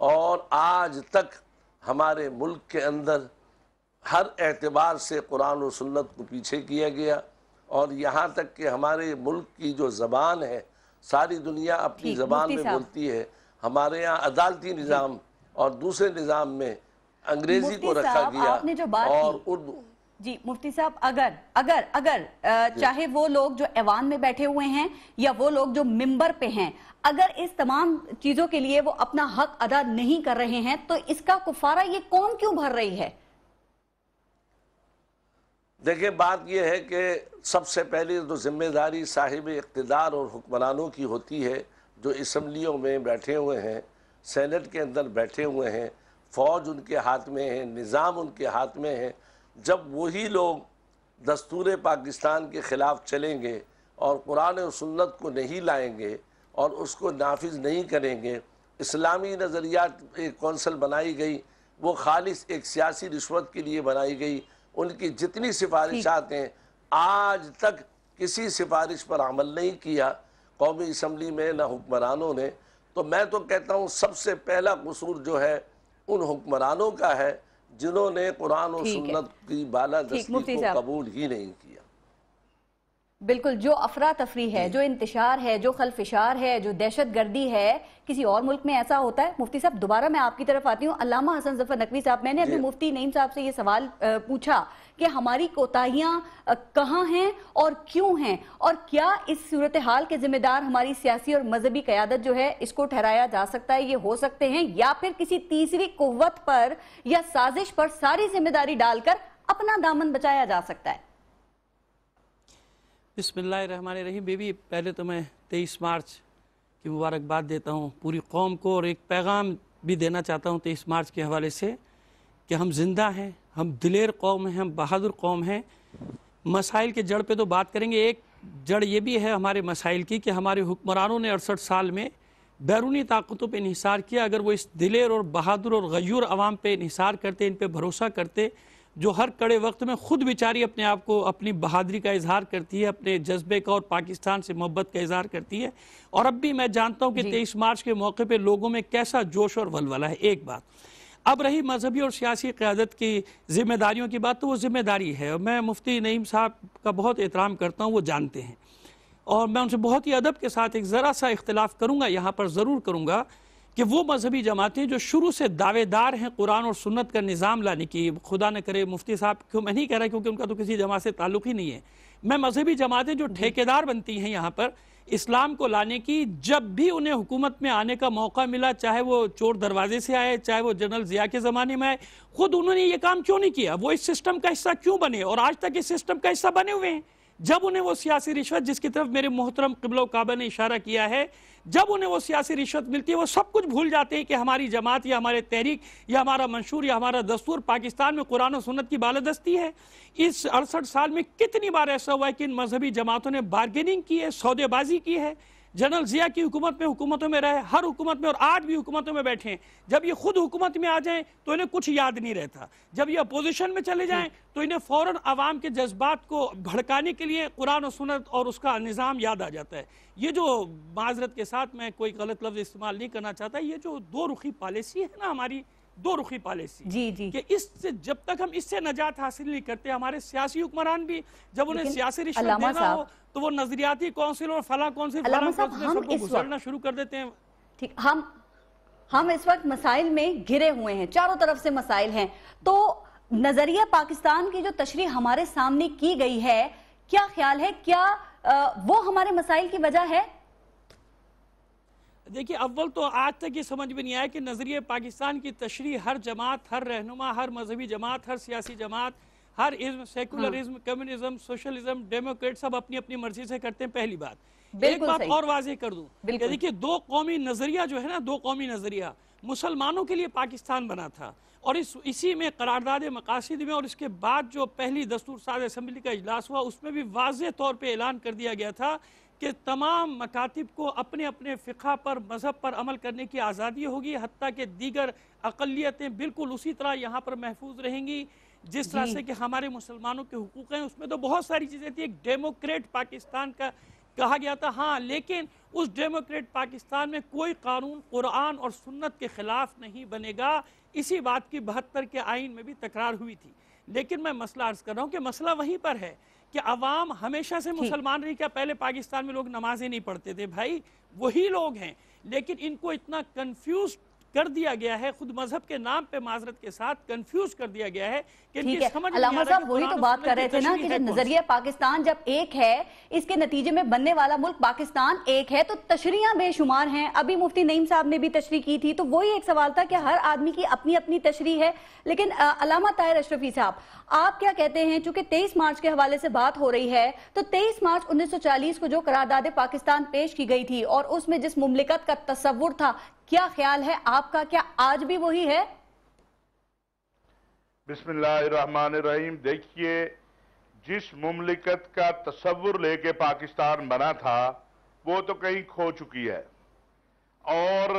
اور آج تک ہمارے ملک کے اندر ہر اعتبار سے قرآن و سنت کو پیچھے کیا گیا، اور یہاں تک کہ ہمارے ملک کی جو زبان ہے ساری دنیا اپنی زبان میں بولتی ہے۔ ہمارے یہاں عدالتی نظام اور دوسرے نظام میں انگریزی کو رکھا گیا اور اردو۔ جی مفتی صاحب، اگر چاہے وہ لوگ جو ایوان میں بیٹھے ہوئے ہیں یا وہ لوگ جو ممبر پہ ہیں، اگر اس تمام چیزوں کے لیے وہ اپنا حق ادا نہیں کر رہے ہیں تو اس کا کفارہ یہ قوم کیوں بھر رہی ہے؟ دیکھیں، بات یہ ہے کہ سب سے پہلے تو ذمہ داری صاحب اقتدار اور حکمرانوں کی ہوتی ہے، جو اسمبلیوں میں بیٹھے ہوئے ہیں، سینٹ کے اندر بیٹھے ہوئے ہیں، فوج ان کے ہاتھ میں ہے، نظام ان کے ہاتھ میں ہے۔ جب وہی لوگ دستور پاکستان کے خلاف چلیں گے اور قرآن و سنت کو نہیں لائیں گے اور اس کو نافذ نہیں کریں گے، اسلامی نظریات ایک کونسل بنائی گئی، وہ خالص ایک سیاسی رشوت کے لیے بنائی گئی۔ ان کی جتنی سفارشات ہیں آج تک کسی سفارش پر عمل نہیں کیا قومی اسمبلی میں، نہ حکمرانوں نے۔ تو میں تو کہتا ہوں سب سے پہلا قصور جو ہے ان حکمرانوں کا ہے جنہوں نے قرآن و سنت کی بالادستی کو قبول ہی نہیں کیا۔ بالکل، جو افراتفری ہے، جو انتشار ہے، جو خلفشار ہے، جو دہشت گردی ہے، کسی اور ملک میں ایسا ہوتا ہے؟ مفتی صاحب دوبارہ میں آپ کی طرف آتی ہوں۔ علامہ حسن ظفر نقوی صاحب، میں نے ابھی مفتی نعیم صاحب سے یہ سوال پوچھا کہ ہماری کوتاہیاں کہاں ہیں اور کیوں ہیں، اور کیا اس صورتحال کے ذمہ دار ہماری سیاسی اور مذہبی قیادت جو ہے اس کو ٹھہرایا جا سکتا ہے، یہ ہو سکتے ہیں، یا پھر کسی تیسری قوت پر یا سازش پر ساری ذمہ داری ڈال کر اپنا دامن بچایا جا سکتا ہے؟ بسم اللہ الرحمن الرحیم۔ بیوی، پہلے تو میں 23 مارچ کی مبارکباد دیتا ہوں پوری قوم کو، اور ایک پیغام بھی دینا چاہتا ہوں 23 مارچ کے حوالے سے کہ ہم زندہ ہیں، ہم دلیر قوم ہیں، ہم بہادر قوم ہیں۔ مسائل کے جڑ پہ تو بات کریں گے، ایک جڑ یہ بھی ہے ہمارے مسائل کی کہ ہمارے حکمرانوں نے 68 سال میں بیرونی طاقتوں پہ انحصار کیا۔ اگر وہ اس دلیر اور بہادر اور غیور عوام پہ انحصار کرتے، ان پہ بھروسہ کرتے، جو ہر کڑے وقت میں خود بیچاری اپنے آپ کو اپنی بہادری کا اظہار کرتی ہے، اپنے جذبے کا اور پاکستان سے محبت کا اظہار کرتی ہے، اور اب بھی میں جانتا ہوں کہ 23 مارچ کے موقع پہ لوگوں میں کیسا جوش اور ولولہ ہے۔ ایک بات اب رہی مذہبی اور سیاسی قیادت کی ذمہ داریوں کی بات، تو وہ ذمہ داری ہے، اور میں مفتی نعیم صاحب کا بہت احترام کرتا ہوں، وہ جانتے ہیں، اور میں ان سے بہت ہی ادب کے ساتھ ایک ذرا سا اختلاف کروں گا، یہاں پر ضرور کروں گا کہ وہ مذہبی جماعتیں جو شروع سے دعوے دار ہیں قرآن اور سنت کا نظام لانے کی، خدا نہ کرے مفتی صاحب کو میں نہیں کہہ رہا کیونکہ ان کا تو کسی جماعت سے تعلق ہی نہیں ہے، میں مذہبی جماعتیں جو ٹھیکیدار بنتی ہیں یہاں پر اسلام کو لانے کی، جب بھی انہیں حکومت میں آنے کا موقع ملا، چاہے وہ چور دروازے سے آئے، چاہے وہ جنرل ضیاء کے زمانے میں آئے، خود انہوں نے یہ کام کیوں نہیں کیا؟ وہ اس سسٹم کا حصہ کیوں بنے اور آج تک اس سسٹم کا حصہ بنے ہوئے ہیں؟ جب انہیں وہ سیاسی رشوت، جس کی طرف میرے محترم قبلہ و کعبہ نے اشارہ کیا ہے، جب انہیں وہ سیاسی رشوت ملتی ہے، وہ سب کچھ بھول جاتے ہیں کہ ہماری جماعت یا ہمارے تحریک یا ہمارا منشور یا ہمارا دستور پاکستان میں قرآن و سنت کی بالادستی ہے۔ اس 68 سال میں کتنی بار ایسا ہوا ہے کہ ان مذہبی جماعتوں نے بارگیننگ کی ہے، سودے بازی کی ہے، جنرل ضیاء کی حکومتوں میں رہے، ہر حکومت میں، اور آج بھی حکومتوں میں بیٹھے ہیں۔ جب یہ خود حکومت میں آ جائیں تو انہیں کچھ یاد نہیں رہتا، جب یہ اپوزیشن میں چلے جائیں تو انہیں فوراً عوام کے جذبات کو بھڑکانے کے لیے قرآن و سنت اور اس کا نظام یاد آ جاتا ہے۔ یہ جو معذرت کے ساتھ میں کوئی غلط لفظ استعمال نہیں کرنا چاہتا، یہ جو دو رخی پالیسی ہے نا، ہماری دو رخی پالیسی، کہ اس سے جب تک ہم اس سے نجات حاصل نہیں کرتے، ہمارے سیاسی حکمران بھی جب انہیں سیاسی رشوت دینا ہو تو وہ نظریاتی کونسل اور فلاں کونسل سب کو گھسڑنا شروع کر دیتے ہیں۔ ٹھیک، ہم اس وقت مسائل میں گھرے ہوئے ہیں، چاروں طرف سے مسائل ہیں، تو نظریہ پاکستان کی جو تشریح ہمارے سامنے کی گئی ہے، کیا خیال ہے، کیا وہ ہمارے مسائل کی وجہ ہے؟ دیکھیے، اول تو آج تک یہ سمجھ میں نہیں آیا کہ نظریہ پاکستان کی تشریح ہر جماعت، ہر رہنما، ہر مذہبی جماعت، ہر سیاسی جماعت، ہر ازم، سیکولرزم، کمیونزم، سوشلزم، ڈیموکریٹ سب اپنی اپنی مرضی سے کرتے ہیں۔ پہلی بات، ایک بات اور واضح کر دوں کہ دیکھیے دو قومی نظریہ جو ہے نا، دو قومی نظریہ مسلمانوں کے لیے پاکستان بنا تھا، اور اسی میں قرارداد مقاصد میں اور اس کے بعد جو پہلی دستور ساز اسمبلی کا اجلاس ہوا، اس میں بھی واضح طور پہ اعلان کر دیا گیا تھا کہ تمام مکاتب کو اپنے اپنے فقہ پر، مذہب پر عمل کرنے کی آزادی ہوگی، حتیٰ کہ دیگر اقلیتیں بالکل اسی طرح یہاں پر محفوظ رہیں گی جس طرح سے کہ ہمارے مسلمانوں کے حقوق ہیں۔ اس میں تو بہت ساری چیزیں تھیں، ایک ڈیموکریٹ پاکستان کا کہا گیا تھا ہاں لیکن اس ڈیموکریٹ پاکستان میں کوئی قانون قرآن اور سنت کے خلاف نہیں بنے گا. اسی بات کی 72 کے آئین میں بھی تکرار ہوئی تھی. لیکن میں مسئلہ عرض کر رہا ہوں کہ مسئلہ وہیں پر ہے کہ عوام ہمیشہ سے مسلمان رہی. کیا پہلے پاکستان میں لوگ نمازیں نہیں پڑھتے تھے؟ بھائی وہی لوگ ہیں، لیکن ان کو اتنا کنفیوز کر دیا گیا ہے، خود مذہب کے نام پہ معذرت کے ساتھ کنفیوز کر دیا گیا ہے کہ ان کی سمجھ نہیں آ رہا. علامہ صاحب وہی تو بات کر رہے تھے نا کہ جب نظریہ پاکستان جب ایک ہے، اس کے نتیجے میں بننے والا ملک پاکستان ایک ہے، تو تشریحاں بے شمار ہیں. ابھی مفتی نعیم صاحب نے بھی تشریح کی تھی، تو وہی ایک سوال تھا کہ ہر آدمی کی اپنی اپنی تشریح ہے. لیکن علامہ طاہر اشرفی صاحب، آپ کیا کہتے ہیں؟ چونکہ 23 مارچ کے حوالے سے بات ہو رہی ہے، تو 23 مارچ 1940 کو جو قرارداد پاکستان پیش کی گئی تھی اور اس میں جس مملکت کا تصور تھا، کیا خیال ہے آپ کا؟ کیا آج بھی وہی ہے؟ بسم اللہ الرحمن الرحیم. دیکھیے، جس مملکت کا تصور لے کے پاکستان بنا تھا وہ تو کہیں کھو چکی ہے، اور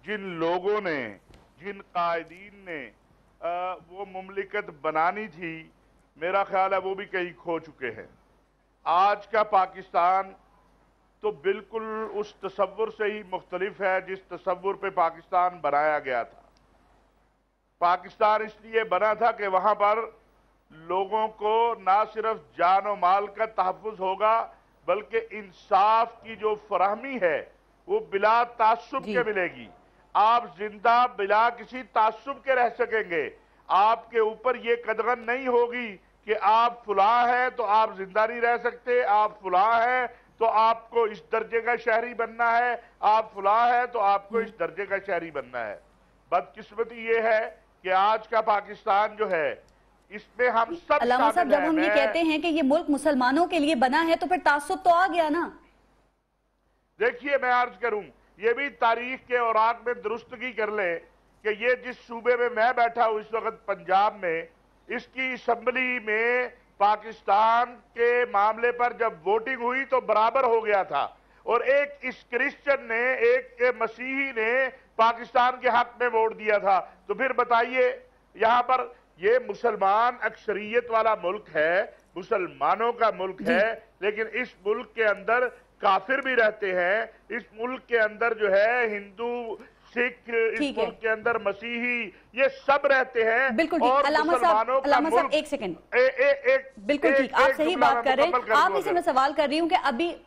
جن لوگوں نے، جن قائدین نے وہ مملکت بنانی تھی، میرا خیال ہے وہ بھی کہیں کھو چکے ہیں. آج کا پاکستان تو بالکل اس تصور سے ہی مختلف ہے جس تصور پہ پاکستان بنایا گیا تھا. پاکستان اس لیے بنا تھا کہ وہاں پر لوگوں کو نہ صرف جان و مال کا تحفظ ہوگا بلکہ انصاف کی جو فراہمی ہے وہ بلا تعصب کے ملے گی. آپ زندہ بلا کسی تعصب کے رہ سکیں گے. آپ کے اوپر یہ قدغن نہیں ہوگی کہ آپ فلاں ہیں تو آپ زندہ نہیں رہ سکتے، آپ فلاں ہیں تو آپ کو اس درجے کا شہری بننا ہے، آپ فلاں ہے تو آپ کو اس درجے کا شہری بننا ہے. بدقسمتی یہ ہے کہ آج کا پاکستان جو ہے اس میں ہم سب علامہ صاحب، جب ہم یہ کہتے ہیں کہ یہ ملک مسلمانوں کے لیے بنا ہے تو پھر تعصب تو آ گیا نا. دیکھیے، میں عرض کروں، یہ بھی تاریخ کے اوراق میں درستگی کر لیں کہ یہ جس صوبے میں میں بیٹھا ہوں اس وقت پنجاب میں، اس کی اسمبلی میں پاکستان کے معاملے پر جب ووٹنگ ہوئی تو برابر ہو گیا تھا، اور ایک اس کرسچن نے، ایک مسیحی نے پاکستان کے حق میں ووٹ دیا تھا. تو پھر بتائیے، یہاں پر یہ مسلمان اکثریت والا ملک ہے، مسلمانوں کا ملک ہے، لیکن اس ملک کے اندر کافر بھی رہتے ہیں، اس ملک کے اندر جو ہے ہندو، سکھ، اس ملک کے اندر مسیحی، یہ سب رہتے ہیں. بالکل ٹھیک. علامہ صاحب ایک سیکنڈ. بالکل ٹھیک، آپ صحیح بات کر رہے ہیں. آپ ہی سے میں سوال کر رہی ہوں کہ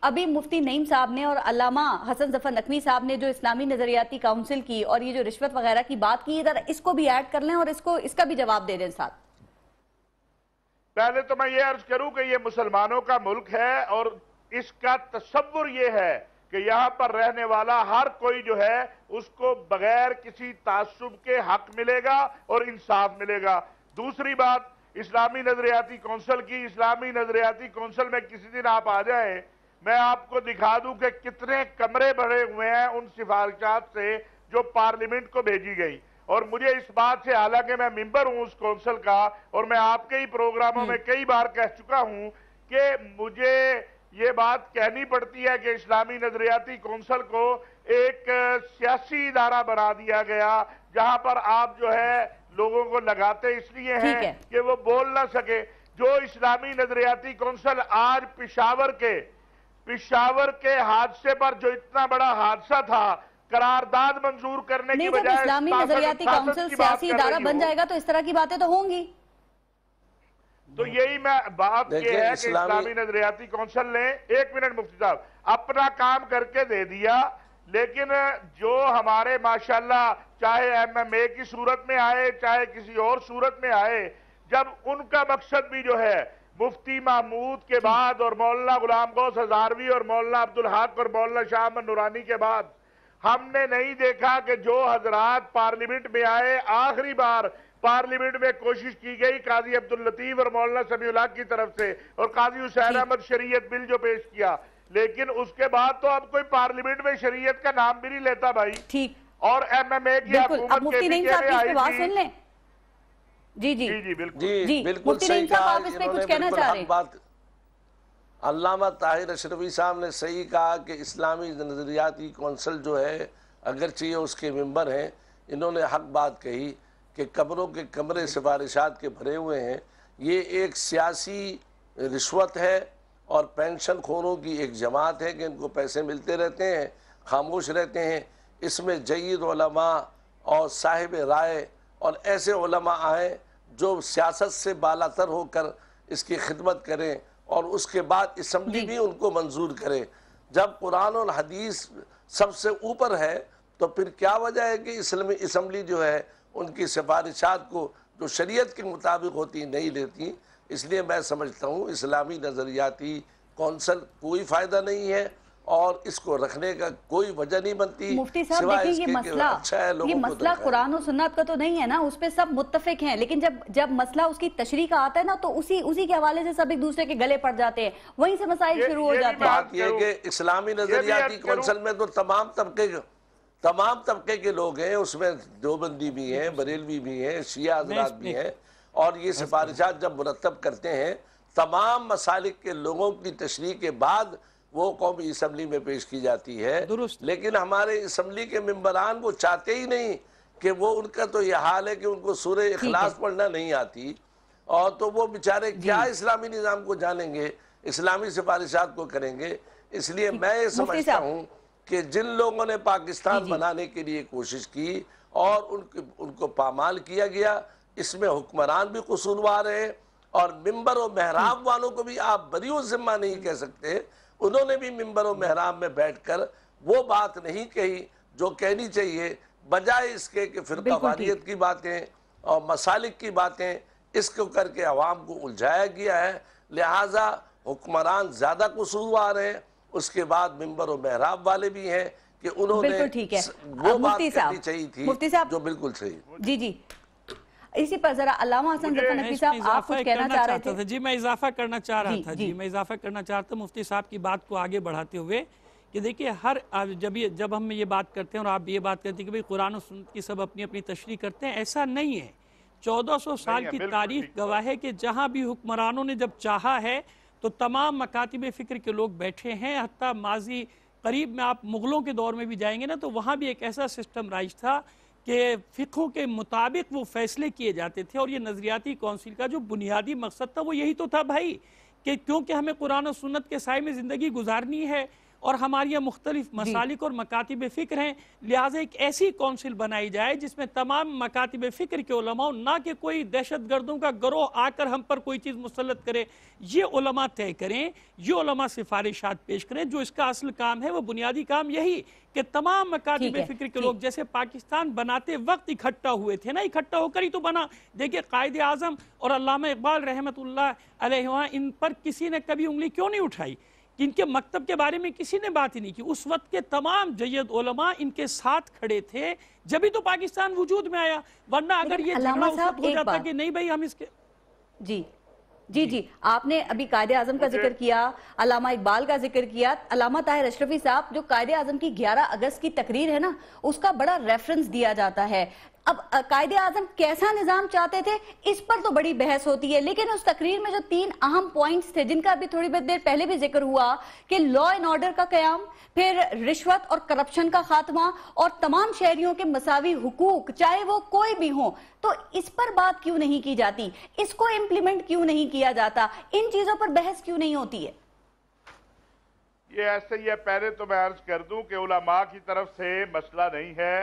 ابھی مفتی نعیم صاحب نے اور علامہ حسن ظفر نقوی صاحب نے جو اسلامی نظریاتی کاؤنسل کی اور یہ جو رشوت وغیرہ کی بات کی، ادھر اس کو بھی ایڈ کر لیں اور اس کا بھی جواب دے دیں ساتھ. پہلے تو میں یہ عرض کروں کہ یہ مسلمانوں کا ملک ہے، اور اس کا تصور یہ ہے کہ یہاں پر رہنے والا ہر کوئی جو ہے اس کو بغیر کسی تعصب کے حق ملے گا اور انصاف ملے گا. دوسری بات، اسلامی نظریاتی کونسل کی، اسلامی نظریاتی کونسل میں کسی دن آپ آ جائیں، میں آپ کو دکھا دوں کہ کتنے کمرے بھرے ہوئے ہیں ان سفارشات سے جو پارلیمنٹ کو بھیجی گئی. اور مجھے اس بات سے، حالانکہ میں ممبر ہوں اس کونسل کا اور میں آپ کے ہی پروگراموں میں کئی بار کہہ چکا ہوں کہ مجھے یہ بات کہنی پڑتی ہے کہ اسلامی نظریاتی کونسل کو ایک سیاسی ادارہ بنا دیا گیا جہاں پر آپ جو ہے لوگوں کو لگاتے اس لیے ہیں کہ وہ بول نہ سکے. جو اسلامی نظریاتی کونسل آج پشاور کے حادثے پر جو اتنا بڑا حادثہ تھا، قرارداد منظور کرنے کی بجائے اسلامی نظریاتی کونسل سیاسی ادارہ بن جائے گا تو اس طرح کی باتیں تو ہوں گی. تو یہی میں بات یہ ہے کہ اسلامی نظریاتی کونسل نے، ایک منٹ مفتی صاحب، اپنا کام کر کے دے دیا، لیکن جو ہمارے ماشاءاللہ چاہے MMA کی صورت میں آئے چاہے کسی اور صورت میں آئے، جب ان کا مقصد بھی جو ہے مفتی محمود کے بعد اور مولانا غلام غوث ہزاروی اور مولانا عبدالحق اور مولانا شاہ احمد نورانی کے بعد ہم نے نہیں دیکھا کہ جو حضرات پارلیمنٹ میں آئے، آخری بار پارلیمنٹ میں کوشش کی گئی قاضی عبداللطیف اور مولانا سمیع الحق کی طرف سے، اور قاضی حسین احمد شریعت بل جو پیش کیا، لیکن اس کے بعد تو اب کوئی پارلیمنٹ میں شریعت کا نام بھی نہیں لیتا بھائی. ٹھیک. اور MMA کی حکومت مفتی نعیم صاحب کی بات سن لیں. جی بالکل مفتی نعیم صاحب آپ اس پہ کچھ کہنا چاہ رہے ہیں؟ علامہ طاہر اشرفی صاحب نے صحیح کہا کہ اسلامی نظریاتی کونسل جو ہے اگرچہ اس کے ممبر ہیں، انہوں نے حق بات کہی کہ قبروں کے کمرے سفارشات کے بھرے ہوئے ہیں. یہ ایک سیاسی رشوت ہے اور پینشن خوروں کی ایک جماعت ہے کہ ان کو پیسے ملتے رہتے ہیں، خاموش رہتے ہیں۔ اس میں جید علماء اور صاحب رائے اور ایسے علماء آئیں جو سیاست سے بالاتر ہو کر اس کی خدمت کریں، اور اس کے بعد اسمبلی بھی ان کو منظور کرے۔ جب قرآن اور حدیث سب سے اوپر ہے تو پھر کیا وجہ ہے کہ اسمبلی جو ہے ان کی سفارشات کو جو شریعت کے مطابق ہوتی نہیں لیتی؟ اس لیے میں سمجھتا ہوں اسلامی نظریاتی کونسل کوئی فائدہ نہیں ہے اور اس کو رکھنے کا کوئی وجہ نہیں بنتی۔ مفتی صاحب دیکھیں یہ مسئلہ قرآن و سنت کا تو نہیں ہے نا، اس پہ سب متفق ہیں، لیکن جب مسئلہ اس کی تشریح کا آتا ہے نا تو اسی کے حوالے سے سب ایک دوسرے کے گلے پڑ جاتے ہیں، وہیں سے مسائل شروع ہو جاتے ہیں۔ بات یہ کہ اسلامی نظریاتی کونسل میں تو تمام طبقے کے لوگ ہیں، اس میں دیوبندی بھی ہیں، بریلوی بھی ہیں، شیعہ حضرات بھی ہیں، اور یہ سفارشات جب مرتب کرتے ہیں تمام مسالک کے لوگوں کی تشریح کے بعد وہ قومی اسمبلی میں پیش کی جاتی ہے۔ لیکن ہمارے اسمبلی کے ممبران وہ چاہتے ہی نہیں کہ وہ، ان کا تو یہ حال ہے کہ ان کو سورہ اخلاص پڑھنا نہیں آتی، اور تو وہ بیچارے کیا اسلامی نظام کو جانیں گے، اسلامی سفارشات کو کریں گے۔ اس لیے میں یہ سمجھتا ہوں کہ جن لوگوں نے پاکستان بنانے کے لیے کوشش کی اور ان کو پامال کیا گیا، اس میں حکمران بھی قصوروار ہیں، اور ممبر و محراب والوں کو بھی آپ بری و ذمہ نہیں کہہ سکتے۔ انہوں نے بھی ممبر و محراب میں بیٹھ کر وہ بات نہیں کہی جو کہنی چاہیے، بجائے اس کے کہ فرقہ واریت کی باتیں اور مسالک کی باتیں اس کو کر کے عوام کو الجھایا گیا ہے۔ لہٰذا حکمران زیادہ قصوروار ہیں، اس کے بعد ممبر و محراب والے بھی ہیں کہ انہوں نے وہ بات کرنی چاہیے تھی جو بالکل صحیح۔ جی اسی پر ذرا علامہ حسن ظفر نقوی صاحب آپ کچھ کہنا چاہ رہے تھے؟ جی میں اضافہ کرنا چاہ رہا تھا مفتی صاحب کی بات کو آگے بڑھاتے ہوئے کہ دیکھیں جب ہم یہ بات کرتے ہیں اور آپ یہ بات کرتے ہیں کہ قرآن و سنت کی سب اپنی اپنی تشریح کرتے ہیں، ایسا نہیں ہے۔ 1400 سال کی تاریخ گواہ ہے کہ جہاں بھی حکمرانوں نے جب چاہا ہے تو تمام مکاتب فکر کے لوگ بیٹھے ہیں، حتیٰ ماضی قریب میں آپ مغلوں کے دور میں بھی جائیں گے نا تو وہاں بھی ایک ایسا سسٹم رائج تھا کہ فقہوں کے مطابق وہ فیصلے کیے جاتے تھے، اور یہ نظریاتی کونسل کا جو بنیادی مقصد تھا وہ یہی تو تھا بھائی کہ کیونکہ ہمیں قرآن و سنت کے سائے میں زندگی گزارنی ہے اور ہماری یہ مختلف مسالک اور مکاتب فکر ہیں، لہٰذا ایک ایسی کونسل بنائی جائے جس میں تمام مکاتب فکر کے علماء، نہ کہ کوئی دہشت گردوں کا گروہ آ کر ہم پر کوئی چیز مسلط کرے، یہ علماء طے کریں، یہ علماء سفارشات پیش کریں۔ جو اس کا اصل کام ہے وہ بنیادی کام یہی کہ تمام مکاتب فکر کے لوگ جیسے پاکستان بناتے وقت اکٹھا ہوئے تھے نا، اکٹھا ہو کر ہی تو بنا۔ دیکھیں قائد اعظم اور علامہ اقبال رحمت اللہ علیہ وہاں ان پر کسی نے کبھی انگلی کیوں نہیں اٹھائی؟ ان کے مکتب کے بارے میں کسی نے بات ہی نہیں کی۔ اس وقت کے تمام جید علماء ان کے ساتھ کھڑے تھے، جبھی تو پاکستان وجود میں آیا، ورنہ اگر یہ جھگڑا اس وقت ہو جاتا کہ نہیں بھائی ہم اس کے جی آپ نے ابھی قائد اعظم کا ذکر کیا، علامہ اقبال کا ذکر کیا، علامہ طاہر اشرفی صاحب جو قائد اعظم کی 11 اگست کی تقریر ہے نا اس کا بڑا ریفرنس دیا جاتا ہے۔ اب قائد اعظم کیسا نظام چاہتے تھے اس پر تو بڑی بحث ہوتی ہے، لیکن اس تقریر میں جو 3 اہم پوائنٹس تھے جن کا بھی تھوڑی بہت دیر پہلے بھی ذکر ہوا کہ لا اینڈ آرڈر کا قیام، پھر رشوت اور کرپشن کا خاتمہ، اور تمام شہریوں کے مساوی حقوق چاہے وہ کوئی بھی ہوں، تو اس پر بات کیوں نہیں کی جاتی؟ اس کو امپلیمنٹ کیوں نہیں کیا جاتا؟ ان چیزوں پر بحث کیوں نہیں ہوتی ہے؟ یہ ایسے ہی ہے، پہلے تو میں عرض کر دوں کہ علماء کی طرف سے مسئلہ نہیں ہے۔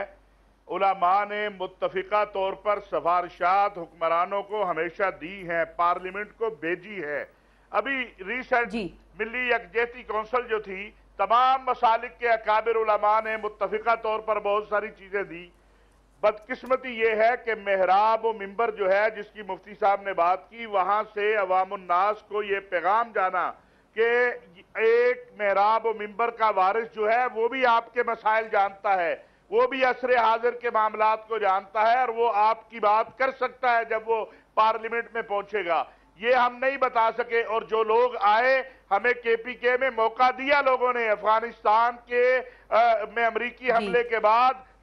علماء نے متفقہ طور پر سفارشات حکمرانوں کو ہمیشہ دی ہیں، پارلیمنٹ کو بھیجی ہے۔ ابھی ریسنٹ ملی یکجہتی کونسل جو تھی، تمام مسالک کے اکابر علماء نے متفقہ طور پر بہت ساری چیزیں دی۔ بدقسمتی یہ ہے کہ محراب و ممبر جو ہے جس کی مفتی صاحب نے بات کی، وہاں سے عوام الناس کو یہ پیغام جانا کہ ایک محراب و ممبر کا وارث جو ہے وہ بھی آپ کے مسائل جانتا ہے، وہ بھی عصر حاضر کے معاملات کو جانتا ہے، اور وہ آپ کی بات کر سکتا ہے جب وہ پارلیمنٹ میں پہنچے گا۔ یہ ہم نہیں بتا سکے، اور جو لوگ آئے ہمیں کے پی کے میں موقع دیا لوگوں نے، افغانستان میں امریکی حملے کے بعد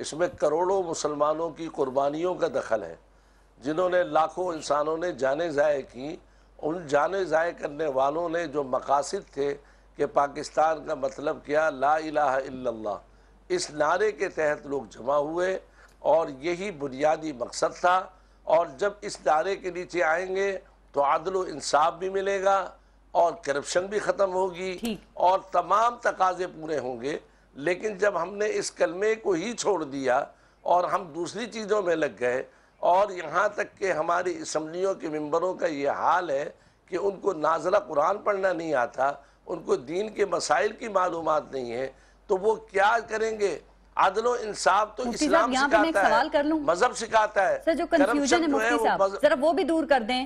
اس میں کروڑوں مسلمانوں کی قربانیوں کا دخل ہے، جنہوں نے لاکھوں انسانوں نے جانیں ضائع کی. ان جانیں ضائع کرنے والوں نے جو مقاصد تھے کہ پاکستان کا مطلب کیا، لا الہ الا اللہ، اس نعرے کے تحت لوگ جمع ہوئے اور یہی بنیادی مقصد تھا. اور جب اس نعرے کے نیچے آئیں گے تو عدل و انصاف بھی ملے گا اور کرپشن بھی ختم ہوگی اور تمام تقاضے پورے ہوں گے. لیکن جب ہم نے اس کلمے کو ہی چھوڑ دیا اور ہم دوسری چیزوں میں لگ گئے، اور یہاں تک کہ ہماری اسمبلیوں کے ممبروں کا یہ حال ہے کہ ان کو نازلہ قرآن پڑھنا نہیں آتا، ان کو دین کے مسائل کی معلومات نہیں ہے، تو وہ کیا کریں گے؟ عدل و انصاف تو اسلام سکھاتا ہے، مذہب سکھاتا ہے. سر جو کنفیوژن ہے مفتی صاحب ذرا وہ بھی دور کر دیں.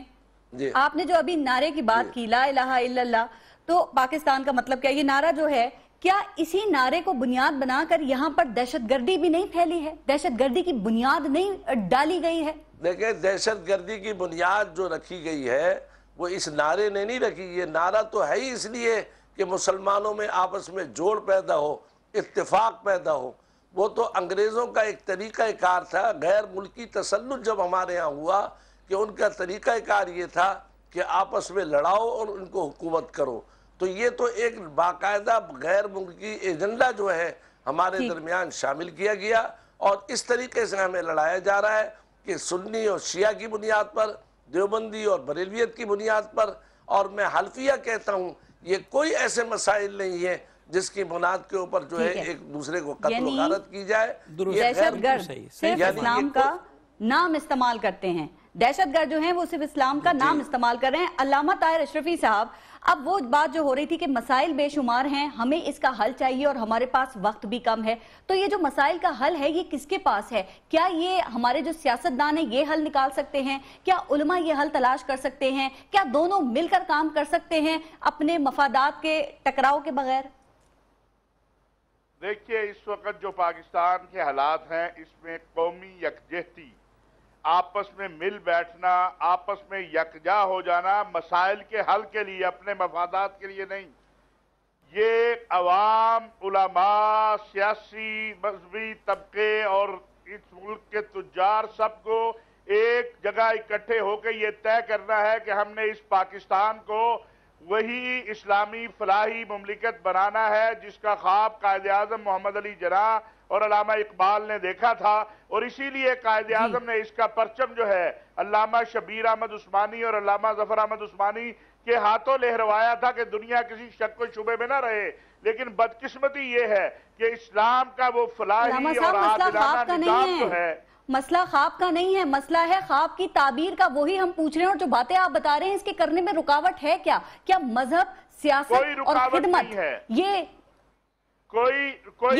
آپ نے جو ابھی نعرے کی بات کی لا الہ الا اللہ، تو پاکستان کا مطلب کیا؟ یہ نعرہ جو ہے کیا اسی نعرے کو بنیاد بنا کر یہاں پر دہشت گردی بھی نہیں پھیلی ہے؟ دہشت گردی کی بنیاد نہیں ڈالی گئی ہے؟ دیکھیں، دہشت گردی کی بنیاد جو رکھی گئی ہے وہ اس نعرے نے نہیں رکھی. یہ نعرہ تو ہے ہی اس لیے کہ مسلمانوں میں آپس میں جوڑ پیدا ہو، اتفاق پیدا ہو. وہ تو انگریزوں کا ایک طریقہ کار تھا. غیر ملکی تسلط جب ہمارے ہاں ہوا کہ ان کا طریقہ کار یہ تھا کہ آپس میں لڑاؤ اور ان کو حکومت کرو. تو یہ تو ایک باقاعدہ غیر ملکی ایجنڈا جو ہے ہمارے درمیان شامل کیا گیا، اور اس طریقے سے ہمیں لڑایا جا رہا ہے کہ سنی اور شیعہ کی بنیاد پر، دیوبندی اور بریلویت کی بنیاد پر. اور میں حلفیہ کہتا ہوں یہ کوئی ایسے مسائل نہیں ہیں جس کی بنیاد کے اوپر جو ہے ایک دوسرے کو قتل و غارت کی جائے. دہشت گرد صرف اسلام کا نام استعمال کرتے ہیں، دہشت گرد جو ہیں وہ صرف اسلام کا نام استعمال کر رہے ہیں. علامہ طاہر اشرفی صاحب، اب وہ بات جو ہو رہی تھی کہ مسائل بے شمار ہیں، ہمیں اس کا حل چاہیے اور ہمارے پاس وقت بھی کم ہے، تو یہ جو مسائل کا حل ہے یہ کس کے پاس ہے؟ کیا یہ ہمارے جو سیاستدان ہیں یہ حل نکال سکتے ہیں؟ کیا علماء یہ حل تلاش کر سکتے ہیں؟ کیا دونوں مل کر کام کر سکتے ہیں اپنے مفادات کے ٹکراؤ کے بغیر؟ دیکھیے، اس وقت جو پاکستان کے حالات ہیں اس میں قومی یکجہتی، آپس میں مل بیٹھنا، آپس میں یکجا ہو جانا مسائل کے حل کے لیے، اپنے مفادات کے لیے نہیں. یہ عوام، علماء، سیاسی مذہبی طبقے اور اس ملک کے تجار سب کو ایک جگہ اکٹھے ہو کے یہ طے کرنا ہے کہ ہم نے اس پاکستان کو وہی اسلامی فلاحی مملکت بنانا ہے جس کا خواب قائد اعظم محمد علی جناح اور علامہ اقبال نے دیکھا تھا. اور اسی لیے قائد اعظم نے اس کا پرچم جو ہے علامہ شبیر احمد عثمانی اور علامہ ظفر احمد عثمانی کے ہاتھوں لہروایا تھا کہ دنیا کسی شک و شبے میں نہ رہے. لیکن بدقسمتی یہ ہے کہ اسلام کا وہ فلاحی اور عادلانہ نظام جو ہے، مسئلہ خواب کا نہیں ہے، مسئلہ ہے خواب کی تعبیر کا. وہی ہم پوچھ رہے ہیں، اور جو باتیں آپ بتا رہے ہیں اس کے کرنے میں رکاوٹ ہے کیا؟ کیا مذہب، سیاست اور خدمت، یہ کوئی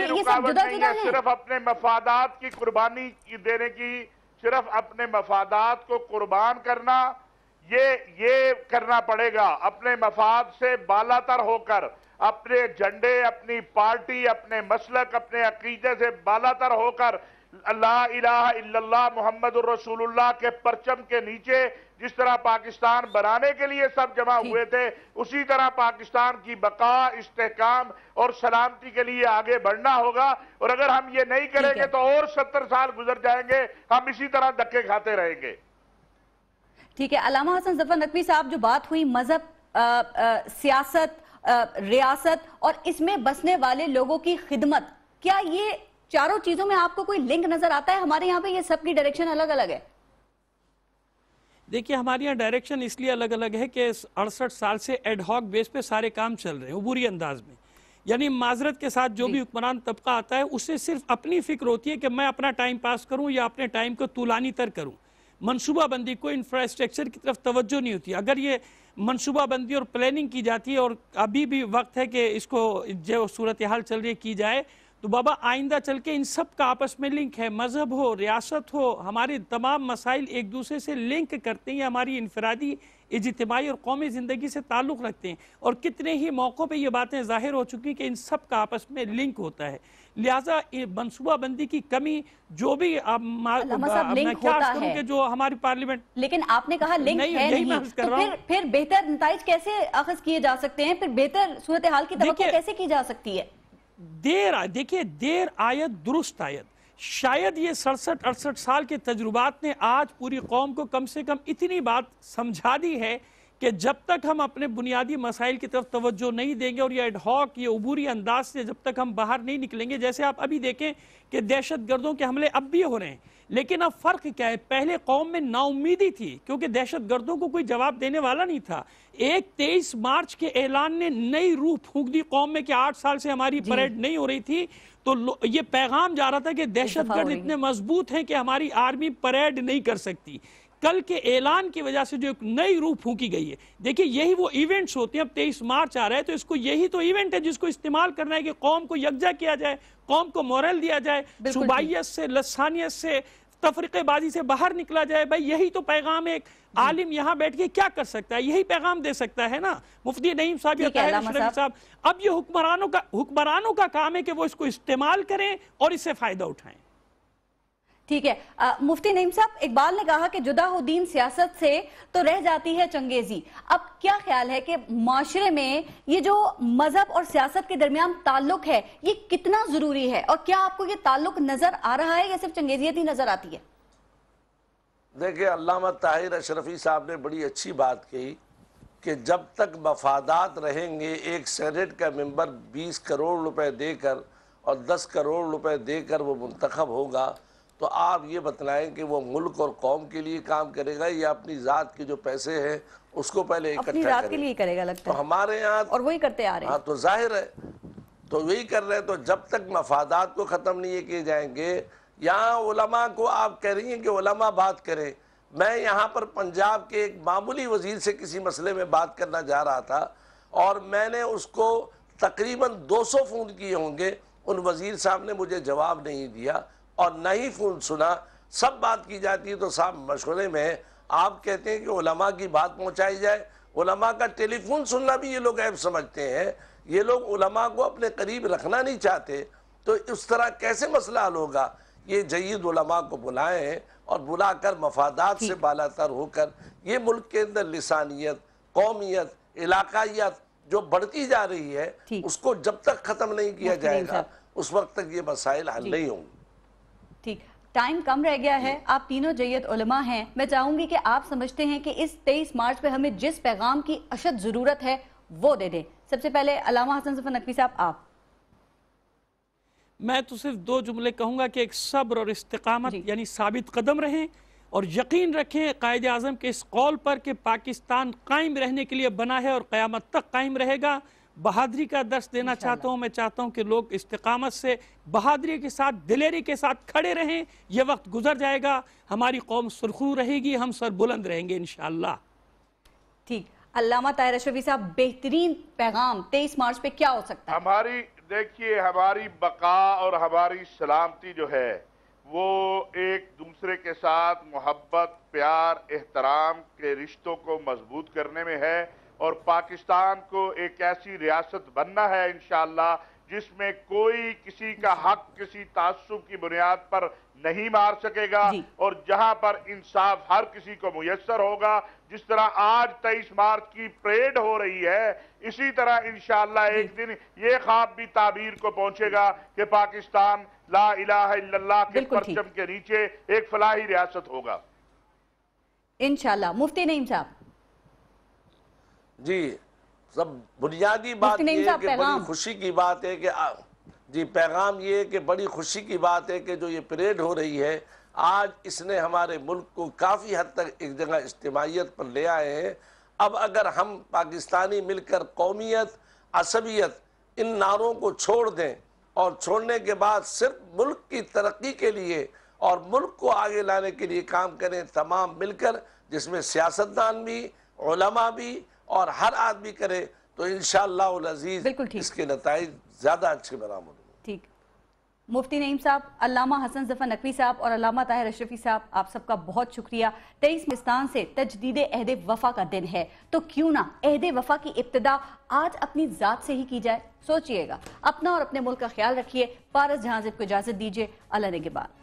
رکاوٹ نہیں ہے. صرف اپنے مفادات کی قربانی دینے کی، صرف اپنے مفادات کو قربان کرنا، یہ کرنا پڑے گا. اپنے مفاد سے بالا تر ہو کر، اپنے جھنڈے، اپنی پارٹی، اپنے مسلک، اپنے عقیدے سے بالا تر ہو کر لا الہ الا اللہ محمد الرسول اللہ کے پرچم کے نیچے جس طرح پاکستان بنانے کے لیے سب جمع ہوئے تھے، اسی طرح پاکستان کی بقا، استحکام اور سلامتی کے لیے آگے بڑھنا ہوگا. اور اگر ہم یہ نہیں کریں گے تو اور 70 سال گزر جائیں گے، ہم اسی طرح دھکے کھاتے رہیں گے. ٹھیک ہے. علامہ حسن ظفر نقوی صاحب، جو بات ہوئی مذہب، سیاست، ریاست اور اس میں بسنے والے لوگوں کی خدمت، کیا یہ چاروں چیزوں میں آپ کو کوئی لنک نظر آتا ہے؟ ہمارے یہاں پہ یہ سب کی ڈائریکشن الگ الگ ہے. دیکھیے، ہمارے یہاں ڈائریکشن اس لیے الگ الگ ہے کہ 68 سال سے ایڈ ہاک بیس پہ سارے کام چل رہے ہیں عبوری انداز میں. یعنی معذرت کے ساتھ جو بھی حکمران طبقہ آتا ہے اسے صرف اپنی فکر ہوتی ہے کہ میں اپنا ٹائم پاس کروں یا اپنے ٹائم کو طولانی تر کروں. منصوبہ بندی کو، انفراسٹرکچر کی طرف توجہ نہیں ہوتی. اگر یہ منصوبہ بندی اور پلاننگ کی جاتی ہے، اور ابھی بھی وقت ہے کہ اس کو جو صورتحال چل رہی ہے کی جائے، تو بابا آئندہ چل کے ان سب کا آپس میں لنک ہے. مذہب ہو، ریاست ہو، ہمارے تمام مسائل ایک دوسرے سے لنک کرتے ہیں، ہماری انفرادی، اجتماعی اور قومی زندگی سے تعلق رکھتے ہیں. اور کتنے ہی موقعوں پہ یہ باتیں ظاہر ہو چکی کہ ان سب کا آپس میں لنک ہوتا ہے. لہٰذا منصوبہ بندی کی کمی جو بھی میں کیا عرض کروں کہ جو ہماری پارلیمنٹ، لیکن آپ نے کہا لنک ہے نہیں، تو پھر بہتر نتائج کیسے اخذ کیے جا سکتے ہیں؟ پھر بہتر صورتحال کی توقع کیسے کی جا سکتی ہے؟ دیکھیے، دیر آیت درست آیت. شاید یہ 67-68 سال کے تجربات نے آج پوری قوم کو کم سے کم اتنی بات سمجھا دی ہے کہ جب تک ہم اپنے بنیادی مسائل کی طرف توجہ نہیں دیں گے اور یہ ایڈ ہاک یہ عبوری انداز سے جب تک ہم باہر نہیں نکلیں گے، جیسے آپ ابھی دیکھیں کہ دہشت گردوں کے حملے اب بھی ہو رہے ہیں، لیکن اب فرق کیا ہے؟ پہلے قوم میں نا امیدی تھی کیونکہ دہشت گردوں کو کوئی جواب دینے والا نہیں تھا۔ 23 مارچ کے اعلان نے نئی روح پھونک دی قوم میں کہ 8 سال سے ہماری پریڈ نہیں ہو رہی تھی، تو یہ پیغام جا رہا تھا کہ دہشت گرد اتنے مضبوط ہیں کہ ہماری آرمی پریڈ نہیں کر سکتی۔ کل کے اعلان کی وجہ سے جو ایک نئی روح پھونکی گئی ہے، دیکھیں یہی وہ ایونٹس ہوتے ہیں۔ اب 23 مارچ آ رہا ہے تو اس کو یہی تو ایونٹ ہے جس کو استعمال کرنا ہے کہ قوم کو یکجا کیا جائے، قوم کو مورل دیا جائے، صوبائیت سے لسانیت سے تفرقے بازی سے باہر نکلا جائے۔ بھائی یہی تو پیغام ایک عالم یہاں بیٹھ کے کیا کر سکتا ہے؟ یہی پیغام دے سکتا ہے نا مفتی نعیم صاحب یا طاہر اشرفی صاحب۔ اب یہ حکمرانوں کا کام ہے کہ وہ اس کو استعمال کریں اور اس سے فائدہ اٹھائیں۔ ٹھیک ہے مفتی نعیم صاحب، اقبال نے کہا کہ جدا ہو دین سیاست سے تو رہ جاتی ہے چنگیزی۔ اب کیا خیال ہے کہ معاشرے میں یہ جو مذہب اور سیاست کے درمیان تعلق ہے یہ کتنا ضروری ہے، اور کیا آپ کو یہ تعلق نظر آ رہا ہے یا صرف چنگیزیت ہی نظر آتی ہے؟ دیکھیں علامہ طاہر اشرفی صاحب نے بڑی اچھی بات کہی کہ جب تک مفادات رہیں گے، ایک سینٹ کا ممبر 20 کروڑ روپے دے کر اور 10 کروڑ روپے دے کر وہ منتخب ہوگا، تو آپ یہ بتلائیں کہ وہ ملک اور قوم کے لیے کام کرے گا یا اپنی ذات کے جو پیسے ہیں اس کو پہلے اکٹھا کرے گا؟ اپنی ذات کے لیے کرے گا لگتا ہے۔ تو ہمارے یہاں اور وہی کرتے آ رہے ہیں۔ ہاں تو ظاہر ہے تو وہی کر رہے ہیں۔ تو جب تک مفادات کو ختم نہیں کیے جائیں گے، یہاں علماء کو آپ کہہ رہی ہیں کہ علماء بات کریں، میں یہاں پر پنجاب کے ایک معمولی وزیر سے کسی مسئلے میں بات کرنا جا رہا تھا اور میں نے اس کو تقریباً 200 فون کیے ہوں گے، ان وزیر صاحب نے مجھے جواب نہیں دیا اور نہ ہی فون سنا۔ سب بات کی جاتی ہے تو صاحب مشورے میں آپ کہتے ہیں کہ علماء کی بات پہنچائی جائے۔ علماء کا ٹیلی فون سننا بھی یہ لوگ عیب سمجھتے ہیں، یہ لوگ علماء کو اپنے قریب رکھنا نہیں چاہتے، تو اس طرح کیسے مسئلہ حل ہوگا؟ یہ جید علماء کو بلائیں اور بلا کر مفادات سے بالا تر ہو کر یہ ملک کے اندر لسانیت، قومیت، علاقائیت جو بڑھتی جا رہی ہے اس کو جب تک ختم نہیں کیا جائے گا اس وقت تک یہ مسائل حل نہیں ہوں گے۔ ٹھیک، ٹائم کم رہ گیا ہے، آپ تینوں جید علماء ہیں، میں چاہوں گی کہ آپ سمجھتے ہیں کہ اس 23 مارچ پہ ہمیں جس پیغام کی اشد ضرورت ہے وہ دے دیں۔ سب سے پہلے علامہ حسن ظفر نقوی صاحب آپ۔ میں تو صرف 2 جملے کہوں گا کہ ایک صبر اور استقامت، یعنی ثابت قدم رہیں اور یقین رکھیں قائد اعظم کے اس قول پر کہ پاکستان قائم رہنے کے لیے بنا ہے اور قیامت تک قائم رہے گا۔ بہادری کا درس دینا چاہتا ہوں، میں چاہتا ہوں کہ لوگ استقامت سے بہادری کے ساتھ دلیری کے ساتھ کھڑے رہیں۔ یہ وقت گزر جائے گا، ہماری قوم سرخرو رہے گی، ہم سر بلند رہیں گے انشاءاللہ۔ ٹھیک، علامہ طاہر اشرفی صاحب بہترین پیغام 23 مارچ پہ کیا ہو سکتا ہے؟ دیکھیے ہماری بقا اور ہماری سلامتی جو ہے وہ ایک دوسرے کے ساتھ محبت، پیار، احترام کے رشتوں کو مضبوط کرنے میں ہے، اور پاکستان کو ایک ایسی ریاست بننا ہے انشاءاللہ جس میں کوئی کسی کا حق کسی تعصب کی بنیاد پر نہیں مار سکے گا، اور جہاں پر انصاف ہر کسی کو میسر ہوگا۔ جس طرح آج 23 مارچ کی پریڈ ہو رہی ہے، اسی طرح انشاءاللہ ایک دن یہ خواب بھی تعبیر کو پہنچے گا کہ پاکستان لا الہ الا اللہ کے پرچم کے نیچے ایک فلاحی ریاست ہوگا انشاءاللہ۔ مفتی نعیم صاحب۔ جی، سب بنیادی بات یہ ہے کہ بڑی خوشی کی بات ہے کہ پیغام یہ ہے کہ بڑی خوشی کی بات ہے کہ جو یہ پریڈ ہو رہی ہے آج اس نے ہمارے ملک کو کافی حد تک ایک جگہ اجتماعیت پر لے آئے ہیں۔ اب اگر ہم پاکستانی مل کر قومیت، عصبیت ان نعروں کو چھوڑ دیں اور چھوڑنے کے بعد صرف ملک کی ترقی کے لیے اور ملک کو آگے لانے کے لیے کام کریں تمام مل کر، جس میں سیاستدان بھی، علماء بھی اور ہر آدمی کرے، تو انشاءاللہ العزیز اس کے نتائج زیادہ اچھے برآمد ہوں گے۔ ٹھیک، مفتی نعیم صاحب، علامہ حسن ظفر نقوی صاحب اور علامہ طاہر اشرفی صاحب، آپ سب کا بہت شکریہ۔ 23 پاکستان سے تجدید عہد وفا کا دن ہے، تو کیوں نہ عہد وفا کی ابتدا آج اپنی ذات سے ہی کی جائے۔ سوچئے گا، اپنا اور اپنے ملک کا خیال رکھیے۔ پارس جہاں زیب کو اجازت دیجیے، اللہ نگہبان۔